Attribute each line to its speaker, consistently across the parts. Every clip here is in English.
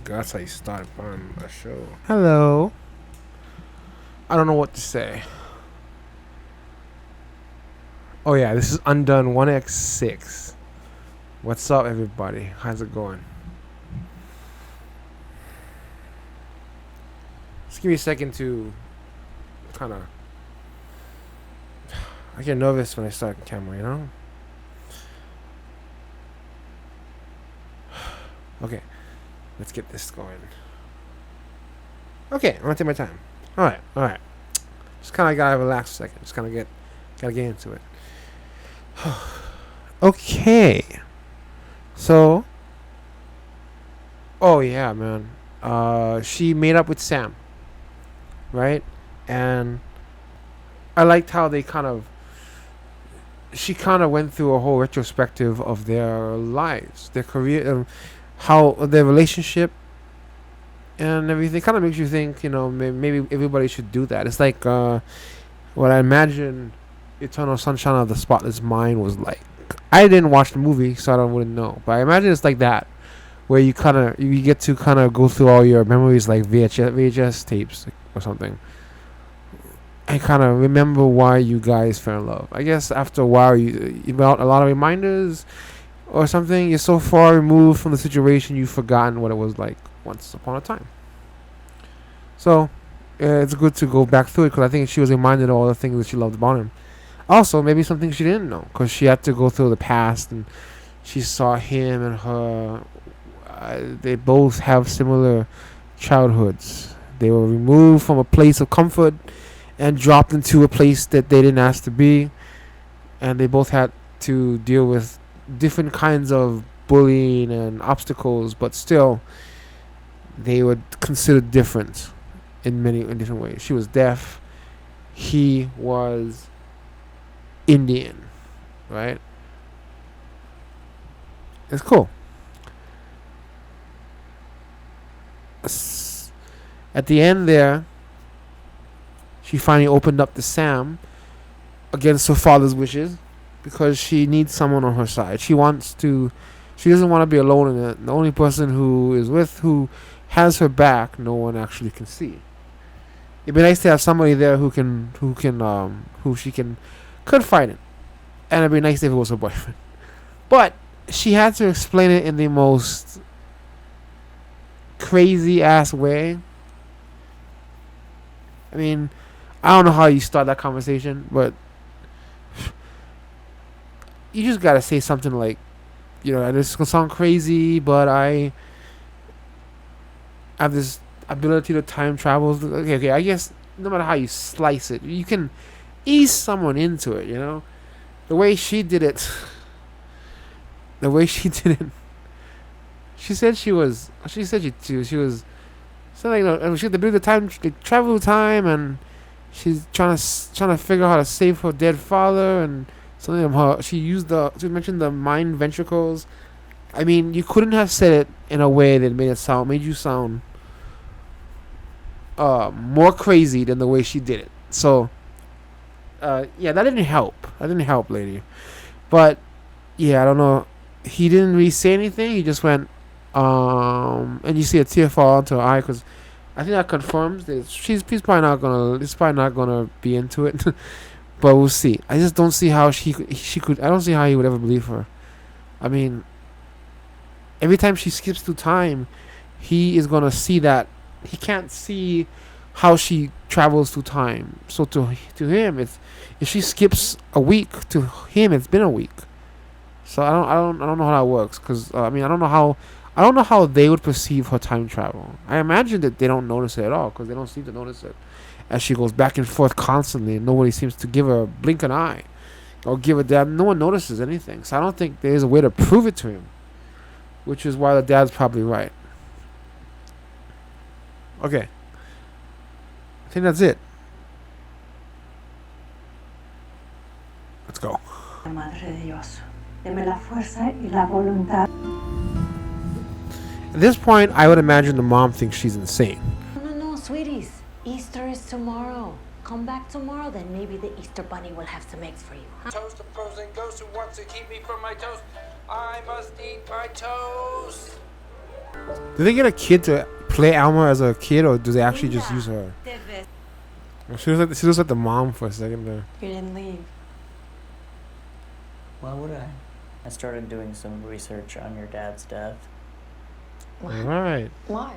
Speaker 1: That's how you start on a show. Hello. I don't know what to say. Oh yeah, this is Undone 1x6. What's up, everybody? How's it going? Just give me a second to kind of... I get nervous when I start the camera, you know? Okay, let's get this going. Okay, I'm gonna take my time. Alright. Just kind of gotta relax a second. Just kind of gotta get into it. Okay. So, oh yeah, man. She made up with Sam, right? And I liked how she kind of went through a whole retrospective of their lives, their career, how their relationship and everything. Kind of makes you think, maybe everybody should do that. It's like what I imagine Eternal Sunshine of the Spotless Mind was like. I didn't watch the movie, so I wouldn't know. But I imagine it's like that, where you get to kind of go through all your memories like VHS tapes or something, and kind of remember why you guys fell in love. I guess after a while, you got a lot of reminders or something. You're so far removed from the situation, you've forgotten what it was like once upon a time. So it's good to go back through it, because I think she was reminded of all the things that she loved about him. Also, maybe something she didn't know, because she had to go through the past, and she saw him and her. They both have similar childhoods. They were removed from a place of comfort and dropped into a place that they didn't ask to be, and they both had to deal with different kinds of bullying and obstacles, but still, they were considered different in different ways. She was deaf. He was Indian, right? It's cool. At the end there, she finally opened up to Sam against her father's wishes, because she needs someone on her side. She doesn't want to be alone in it. The only person who has her back, no one actually can see. It'd be nice to have somebody there who she can confide in. And it'd be nice if it was her boyfriend. But she had to explain it in the most crazy ass way. I mean, I don't know how you start that conversation, but you just gotta say something like, this is gonna sound crazy, but I have this ability to time travel. Okay, I guess no matter how you slice it, you can ease someone into it, The way she did it. She said she was something like, she had to do the time travel time, and she's trying to figure out how to save her dead father, and something of her. She mentioned the mind ventricles. I mean, you couldn't have said it in a way that made you sound more crazy than the way she did it. So yeah, that didn't help. Lady. But yeah, I don't know. He didn't really say anything. He just went, and you see a tear fall onto her eye, because I think that confirms that he's probably not gonna be into it. But we'll see. I just don't see how she could. I don't see how he would ever believe her. I mean, every time she skips through time, he is gonna see that he can't see how she travels through time. So to him, if she skips a week, to him it's been a week. So I don't know how that works, because I don't know how they would perceive her time travel. I imagine that they don't notice it at all, because they don't seem to notice it, as she goes back and forth constantly, and nobody seems to give her a blink an eye or give a damn. No one notices anything. So I don't think there's a way to prove it to him, which is why the dad's probably right. Okay, I think that's it. Let's go. At this point, I would imagine the mom thinks she's insane.
Speaker 2: No, sweeties. Easter is tomorrow. Come back tomorrow, then maybe the Easter Bunny will have some eggs for you. Huh?
Speaker 3: Toast opposing ghost who wants to keep me from my toast. I must eat my toast.
Speaker 1: Do they get a kid to play Alma as a kid, or do they actually just use her? She was like the mom for a second there.
Speaker 2: You didn't leave.
Speaker 3: Why would I? I started doing some research on your dad's death.
Speaker 1: All right.
Speaker 2: Why?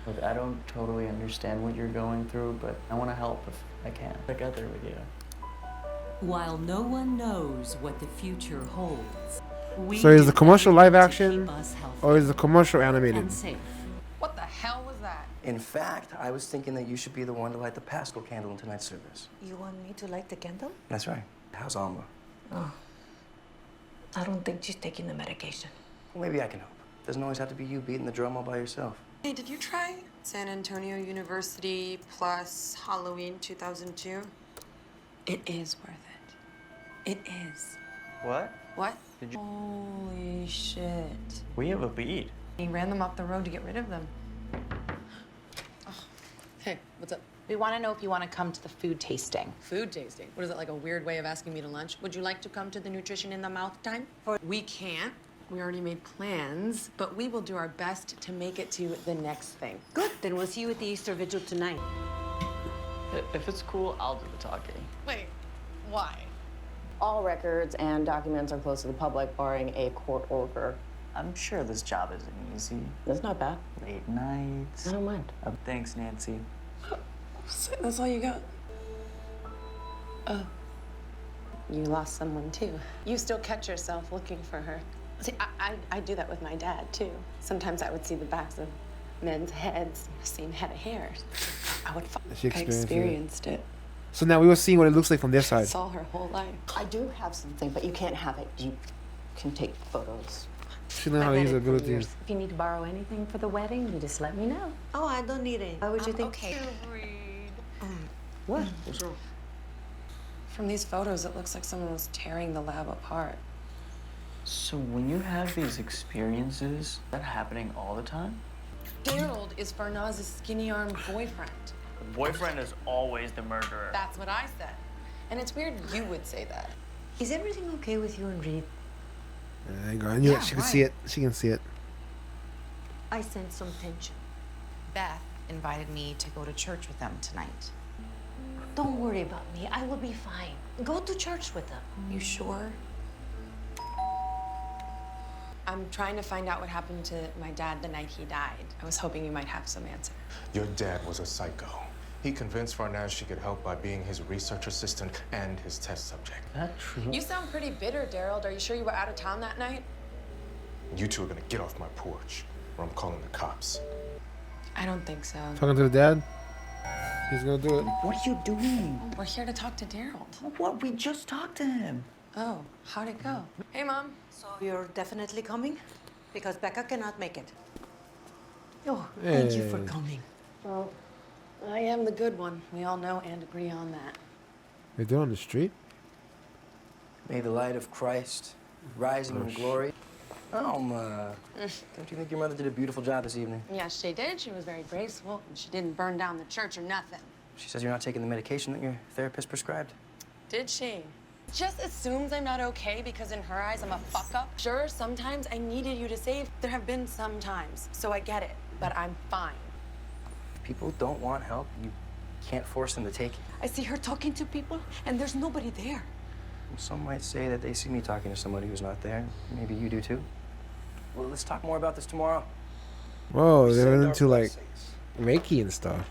Speaker 3: Look, I don't totally understand what you're going through, but I want to help if I can. I got there with you.
Speaker 4: While no one knows what the future holds, we
Speaker 1: So is
Speaker 4: do
Speaker 1: the commercial live
Speaker 4: everything to
Speaker 1: action,
Speaker 4: keep us healthy
Speaker 1: or is the commercial animated?
Speaker 4: and safe.
Speaker 5: What the hell was that?
Speaker 6: In fact, I was thinking that you should be the one to light the Paschal candle in tonight's service.
Speaker 2: You want me to light the candle?
Speaker 6: That's right. How's Alma?
Speaker 2: Oh. I don't think she's taking the medication.
Speaker 6: Well, maybe I can help. Doesn't always have to be you beating the drum all by yourself.
Speaker 5: Hey, did you try San Antonio University plus Halloween 2002? It is worth it. It is.
Speaker 3: What?
Speaker 5: What?
Speaker 3: Did you?
Speaker 5: Holy shit.
Speaker 3: We have a lead.
Speaker 5: He ran them off the road to get rid of them. Oh. Hey, what's up?
Speaker 7: We want to know if you want to come to the food tasting.
Speaker 5: Food tasting? What is it, like a weird way of asking me to lunch? Would you like to come to the Nutrition in the Mouth time? We can't. We already made plans, but we will do our best to make it to the next thing.
Speaker 2: Good, then we'll see you at the Easter Vigil tonight.
Speaker 3: If it's cool, I'll do the talking.
Speaker 5: Wait, why?
Speaker 8: All records and documents are closed to the public, barring a court order.
Speaker 3: I'm sure this job isn't easy.
Speaker 8: That's not bad.
Speaker 3: Late nights.
Speaker 8: I don't mind.
Speaker 3: Thanks, Nancy.
Speaker 5: That's all you got?
Speaker 7: You lost someone too. You still catch yourself looking for her. See, I do that with my dad too. Sometimes I would see the backs of men's heads, same head of hair. I would.
Speaker 1: She
Speaker 5: I
Speaker 1: experienced it.
Speaker 5: experienced it.
Speaker 1: So now we were seeing what it looks like from their side.
Speaker 5: Saw her whole life.
Speaker 8: I do have something, but you can't have it. You can take photos.
Speaker 1: She learned how to use her abilities.
Speaker 2: If you need to borrow anything for the wedding, you just let me know. Oh, I don't need it. Why would you think?
Speaker 5: Okay.
Speaker 2: What?
Speaker 5: From these photos, it looks like someone was tearing the lab apart.
Speaker 3: So when you have these experiences, is that happening all the time?
Speaker 5: Daryl is Farnaz's skinny-armed boyfriend.
Speaker 3: The boyfriend is always the murderer.
Speaker 5: That's what I said. And it's weird you would say that.
Speaker 2: Is everything okay with you and Reed?
Speaker 1: There you go. I knew
Speaker 5: Yeah,
Speaker 1: it. She can
Speaker 5: why?
Speaker 1: see it. She can see it.
Speaker 2: I sense some tension.
Speaker 7: Beth invited me to go to church with them tonight.
Speaker 2: Don't worry about me. I will be fine. Go to church with them.
Speaker 5: You sure? I'm trying to find out what happened to my dad the night he died. I was hoping you might have some answer.
Speaker 9: Your dad was a psycho. He convinced Farnaz she could help by being his research assistant and his test subject.
Speaker 3: That true?
Speaker 5: You sound pretty bitter, Daryl. Are you sure you were out of town that night?
Speaker 9: You two are gonna get off my porch, or I'm calling the cops.
Speaker 5: I don't think so.
Speaker 1: Talking to the dad. He's gonna do it.
Speaker 3: What are you doing?
Speaker 5: We're here to talk to Daryl.
Speaker 3: What? We just talked to him.
Speaker 5: Oh, how'd it go? Hey, Mom.
Speaker 2: So you're definitely coming? Because Becca cannot make it. Oh,
Speaker 1: Hey.
Speaker 2: thank you for coming.
Speaker 5: Well, I am the good one. We all know and agree on that.
Speaker 1: They do it on the street.
Speaker 6: May the light of Christ rising in glory. Alma, don't you think your mother did a beautiful job this evening?
Speaker 5: Yeah, she did. She was very graceful. And she didn't burn down the church or nothing.
Speaker 6: She says you're not taking the medication that your therapist prescribed.
Speaker 5: Did she? Just assumes I'm not okay because in her eyes I'm a fuck up. Sure, sometimes I needed you to save. There have been some times, so I get it. But I'm fine.
Speaker 6: If people don't want help, you can't force them to take it.
Speaker 5: I see her talking to people, and there's nobody there.
Speaker 6: Some might say that they see me talking to somebody who's not there. Maybe you do too. Well, let's talk more about this tomorrow.
Speaker 1: Whoa, they're
Speaker 6: Send our
Speaker 1: into like
Speaker 6: blessings.
Speaker 1: Reiki and stuff.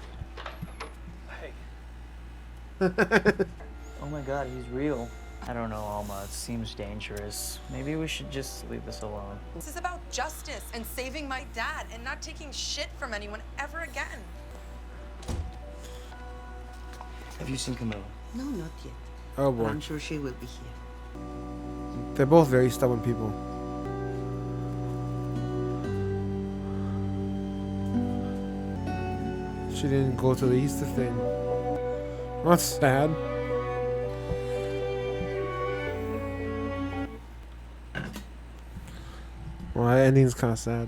Speaker 3: Oh my God, he's real. I don't know, Alma. It seems dangerous. Maybe we should just leave this alone.
Speaker 5: This is about justice and saving my dad and not taking shit from anyone ever again.
Speaker 6: Have you seen Camilla?
Speaker 10: No, not yet.
Speaker 1: Oh
Speaker 10: But
Speaker 1: boy,
Speaker 10: I'm sure she will be here.
Speaker 1: they're both very stubborn people. She didn't go to the Easter thing. That's sad. Well, that ending's kind of sad.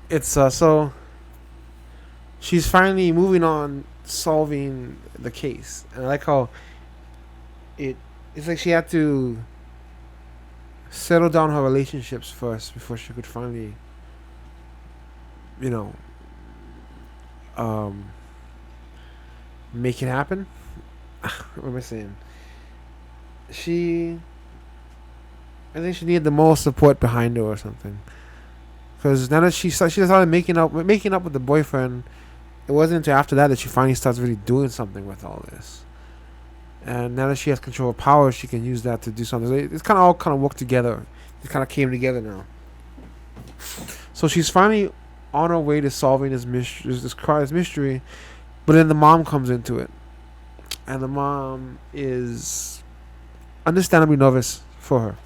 Speaker 1: It's so she's finally moving on, solving the case, and I like how it's like she had to settle down her relationships first before she could finally you know, um, make it happen. What am I saying? She, I think she needed the most support behind her or something. Because now that she started making up with the boyfriend, it wasn't until after that she finally starts really doing something with all this. And now that she has control of power, she can use that to do something. So it's kind of all kind of worked together. It kind of came together now. So she's finally on her way to solving this mystery, but then the mom comes into it, and the mom is understandably nervous for her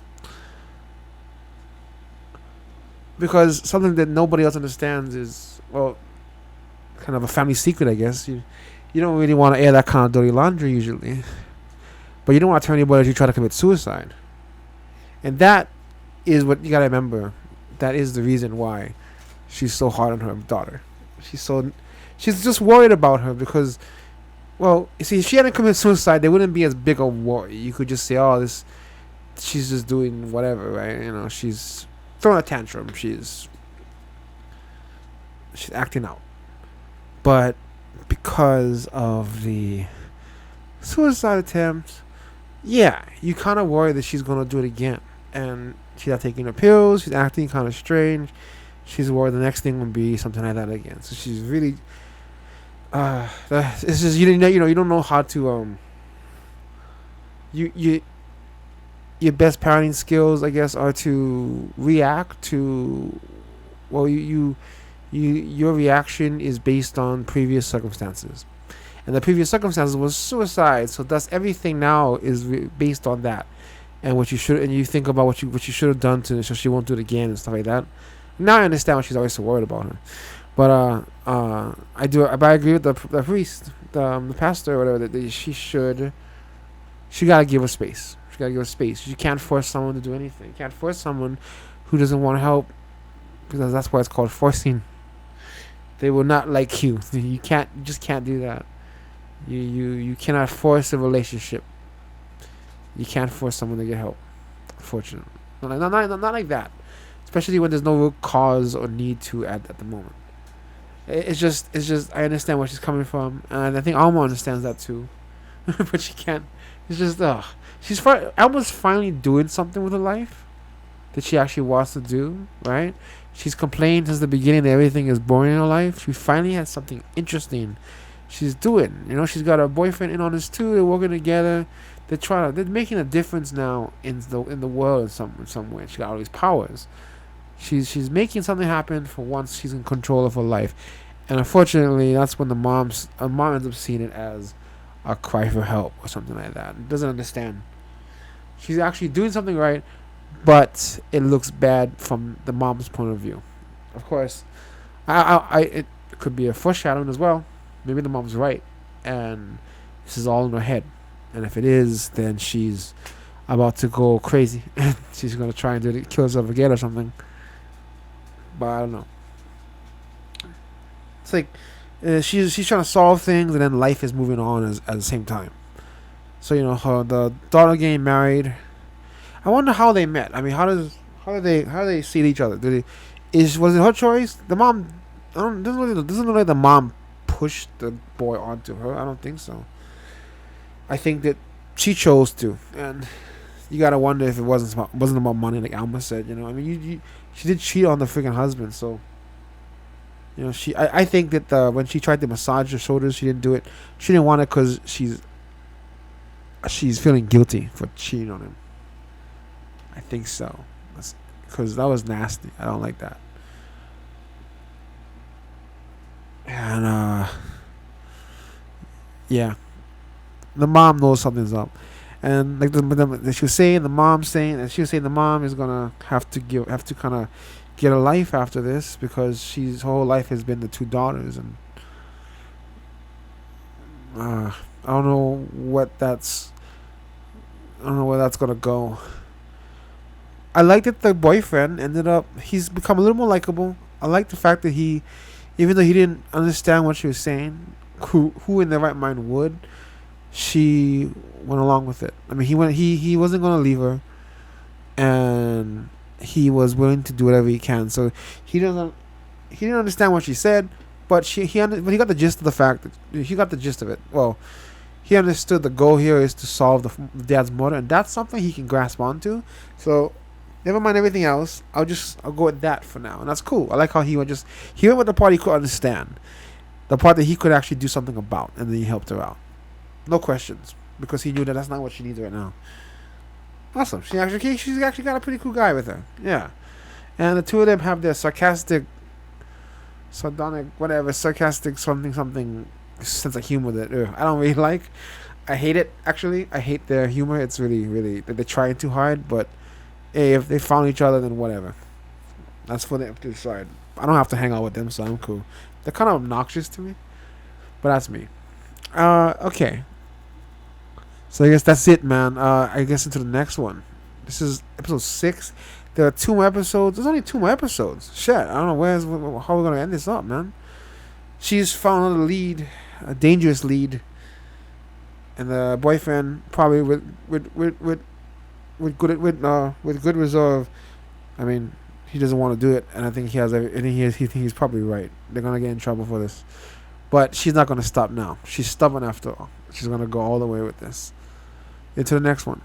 Speaker 1: because something that nobody else understands is, well, kind of a family secret, I guess. You don't really want to air that kind of dirty laundry usually, but you don't want to tell anybody that you try to commit suicide, and that is what you gotta remember. That is the reason why she's so hard on her daughter. She's just worried about her because, well, you see, if she hadn't committed suicide, there wouldn't be as big a worry. You could just say, oh, she's just doing whatever, right? You know, she's throwing a tantrum. She's acting out. But because of the suicide attempt, yeah, you kind of worry that she's going to do it again. And she's not taking her pills. She's acting kind of strange. She's worried the next thing will be something like that again. So she's really, it's just you don't know how to your best parenting skills, I guess, are to react to, well, your reaction is based on previous circumstances, and the previous circumstances was suicide. So thus everything now is based on that, and you think about what you should have done so she won't do it again and stuff like that. Now I understand why she's always so worried about her, but But I agree with the priest, the pastor, or whatever. That she gotta give her space. She gotta give her space. You can't force someone to do anything. You can't force someone who doesn't want help, because that's why it's called forcing. They will not like you. You just can't do that. You cannot force a relationship. You can't force someone to get help. Unfortunately, not like that. Especially when there's no real cause or need to at the moment. It's just I understand where she's coming from, and I think Alma understands that too. But she can't. It's just Alma's finally doing something with her life that she actually wants to do, right? She's complained since the beginning that everything is boring in her life. She finally has something interesting she's doing. You know, she's got her boyfriend in on this too. They're working together. They're making a difference now in the world in some way. She got all these powers. She's making something happen for once. She's in control of her life, and unfortunately, that's when the mom ends up seeing it as a cry for help or something like that. Doesn't understand. She's actually doing something right, but it looks bad from the mom's point of view. Of course, it could be a foreshadowing as well. Maybe the mom's right, and this is all in her head. And if it is, then she's about to go crazy. She's gonna try and kill herself again or something. But I don't know. It's like she's trying to solve things, and then life is moving on at the same time. So the daughter getting married. I wonder how they met. I mean, how do they see each other? Was it her choice? The mom doesn't look like the mom pushed the boy onto her. I don't think so. I think that she chose to, and you gotta wonder if it wasn't about money, like Alma said. I mean, she did cheat on the freaking husband, so I think that when she tried to massage her shoulders, she didn't do it. She didn't want it because she's feeling guilty for cheating on him. I think so, because that was nasty. I don't like that. And yeah, the mom knows something's up, and like she was saying, the mom is gonna have to kind of get a life after this, because her whole life has been the two daughters, and I don't know where that's gonna go. I like that the boyfriend he's become a little more likable. I like the fact that even though he didn't understand what she was saying, who in their right mind would, she went along with it. I mean, he wasn't gonna leave her, and he was willing to do whatever he can. So he doesn't he didn't understand what she said, but but he got the gist of the fact that he got the gist of it. Well, he understood the goal here is to solve the dad's murder, and that's something he can grasp onto. So, never mind everything else. I'll go with that for now, and that's cool. I like how he went with the part he could understand, the part that he could actually do something about, and then he helped her out. No questions, because he knew that that's not what she needs right now. Awesome. She's actually got a pretty cool guy with her. Yeah, and the two of them have their sarcastic something sense of humor that I don't really like. I hate it, actually. I hate their humor. It's really they're trying too hard, but hey, if they found each other, then whatever. That's for them to decide. I don't have to hang out with them, so I'm cool. They're kind of obnoxious to me, but that's me. Okay. So I guess that's it, man. I guess into the next one. This is episode 6. There are 2 more episodes. There's only 2 more episodes. Shit, I don't know how we're gonna end this up, man. She's found another lead, a dangerous lead, and the boyfriend probably with good resolve. I mean, he doesn't want to do it, and I think he's probably right. They're gonna get in trouble for this, but she's not gonna stop now. She's stubborn after all. She's gonna go all the way with this. Into the next one.